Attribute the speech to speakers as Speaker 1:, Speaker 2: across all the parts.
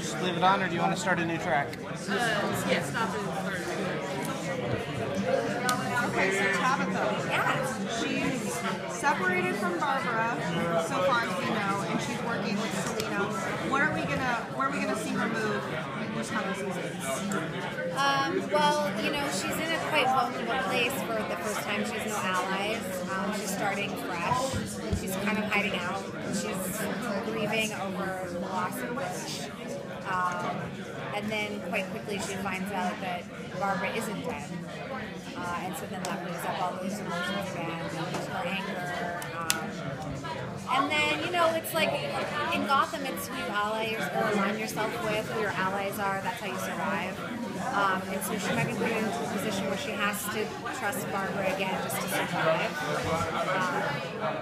Speaker 1: just leave it on, or do you want to start a new track?
Speaker 2: Yeah, stop it.
Speaker 3: Okay, so Tabitha.
Speaker 4: Yeah.
Speaker 3: She's separated from Barbara so far as we know, and she's working with Selena. Where are we gonna see her move this coming season?
Speaker 4: Well, she's in a quite vulnerable place for the first time. She has no allies. She's starting fresh. She's kind of hiding out. She's grieving over the loss of Butch. And then quite quickly she finds out that Barbara isn't dead. And so then that brings up all those emotions again, her anger. And then, it's like in Gotham, it's who you allies or align yourself with, who your allies are, that's how you survive. And so she might be put into a position where she has to trust Barbara again just to survive. But,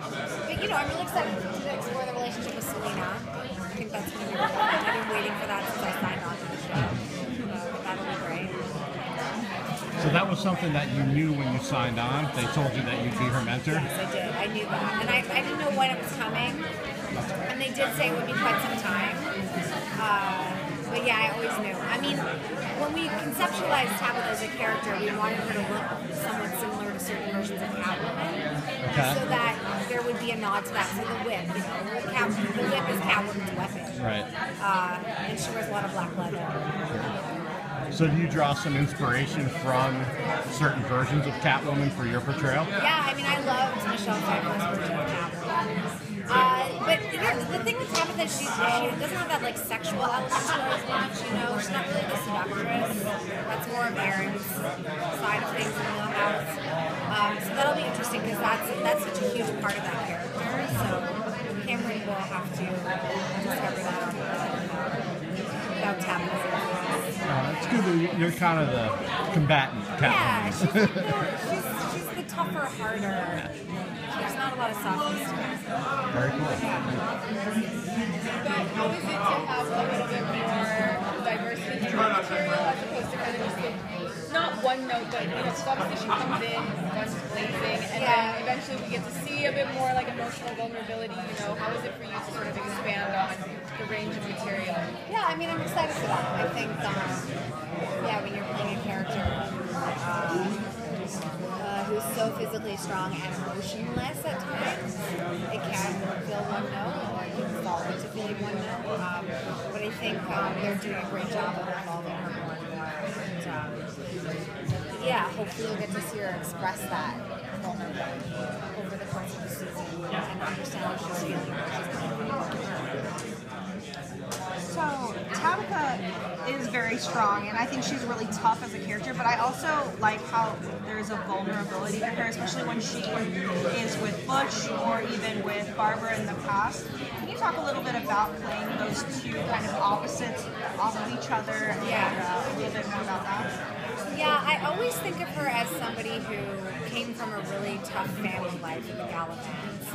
Speaker 4: I'm really excited to explore the relationship with Selena. I think that's going to be really fun. I've been waiting for that since I signed on to the show. So that'll be great.
Speaker 5: So that was something that you knew when you signed on? They told you that you'd be her mentor?
Speaker 4: Yes, I did. I knew that. And I didn't know when it was coming. And they did say it would be quite some time. But yeah, I always knew. I mean, when we conceptualized Tabitha as a character, we wanted her to look somewhat similar to certain versions of Catwoman.
Speaker 5: Okay.
Speaker 4: So that there would be a nod to that. So the whip, the whip is Catwoman's weapon.
Speaker 5: Right.
Speaker 4: And she wears a lot of black leather.
Speaker 5: So do you draw some inspiration from certain versions of Catwoman for your portrayal?
Speaker 4: Yeah, I mean, I loved Michelle Pfeiffer's version of Catwoman. But the thing with Tabitha, she doesn't have that like sexual element to her as much. She's not really the seductress. That's more of Erin's side of things in the house. So that'll be interesting because that's such a huge part of that character. So Cameron will have to discover that about Tabitha.
Speaker 5: It's good that you're kind of the combatant Catwoman.
Speaker 4: Yeah, she's the tougher, harder. There's not a lot of softness to her.
Speaker 5: Very cool.
Speaker 2: But how is it to have a little bit more diversity in the material as opposed to kind of just not one note, but so obviously she comes in, guns blazing, and then eventually we get to see a bit more like emotional vulnerability. How is it for you to sort of expand on the range of material?
Speaker 4: Yeah, I mean, I'm excited for that. I think, when you're playing a character who's so physically strong and emotionless at times, it can feel one note, or you can fall into feeling one note. But I think they're doing a great job of involving her more and more. And, hopefully we'll get to see her express that vulnerability over the course of the season and understand what she's feeling.
Speaker 3: So Tabitha is very strong, and I think she's really tough as a character, but I also like how there's a vulnerability to her, especially when she is with Butch or even with Barbara in the past. Can you talk a little bit about playing those two kind of opposites off of each other and a little bit more about that?
Speaker 4: Yeah, I always think of her as somebody who came from a really tough family life in the Galavans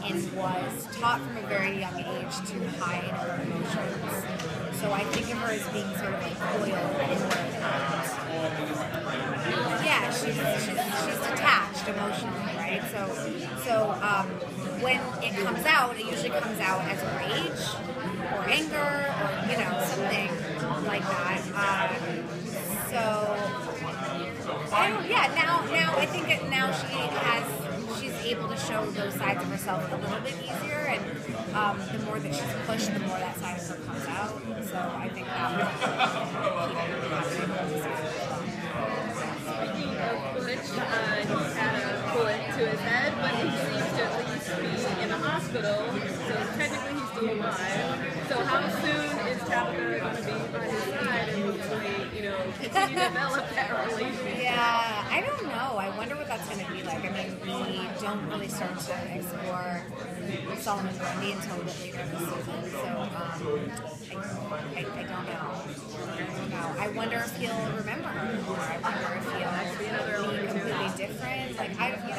Speaker 4: and was taught from a very young age to hide her emotions. So I think of her as being sort of like coiled inward and she's detached emotionally, right? So when it comes out, it usually comes out as rage or anger or something like that. Now I think that now she's able to show those sides of herself a little bit easier, and the more that she's pushed, the more that side of her comes out. So I think that will keep her happy.
Speaker 2: Speaking of Butch, he's had a bullet to his head, but he seems to at least be in the hospital, so technically he's still alive. So how soon is Tabitha going to be by his side and hopefully, continue to develop that relationship?
Speaker 4: Yeah, I don't know. I wonder what that's going to be like. I mean, we don't really start to explore Solomon Grundy until a bit later in the season, so I don't know. I wonder if he'll remember her, or I wonder if he'll be completely different. Like, I don't know.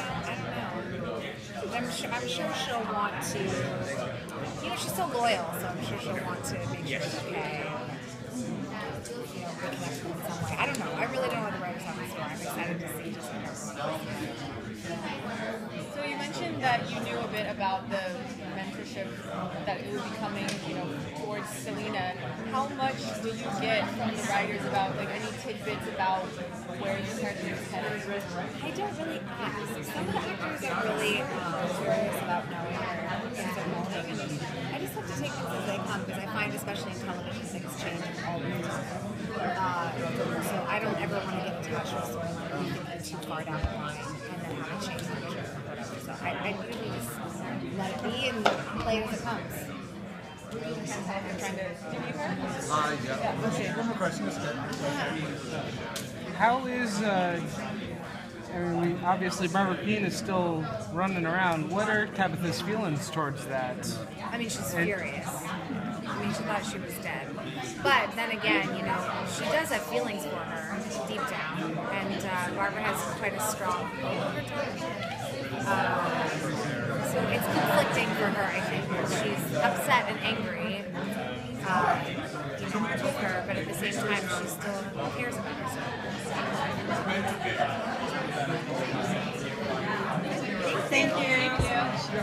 Speaker 4: I'm sure she'll want to, she's so loyal, so I'm sure she'll want to make sure she's okay. Reconnect with in some way. I don't know. I really don't know what the writers have in store. I'm excited to see just like everyone else.
Speaker 2: So you mentioned that you knew a bit about the mentorship that it would be coming, towards Selena. How do you get from the writers about like any tidbits about where your character is headed?
Speaker 4: I don't really ask. Some of the actors are really curious about knowing where things are going, and I just have to take things as they come because I find, especially in television, things change all the time. So I don't ever want to get attached to a storyline and get too far down the line and then have it change or whatever. So I usually just let it be and play it as it comes.
Speaker 2: I'm trying to. Do you hear?
Speaker 6: Yeah. Okay, one more question.
Speaker 1: How is, I mean, obviously Barbara Keene is still running around. What are Tabitha's feelings towards that?
Speaker 4: I mean, she's furious. I mean, she thought she was dead. But then again, you know, she does have feelings for her deep down. And Barbara has quite a strong so it's conflicting for her, I think. She's upset and angry, with her, but at the same time, she still cares about herself.
Speaker 3: Thank you.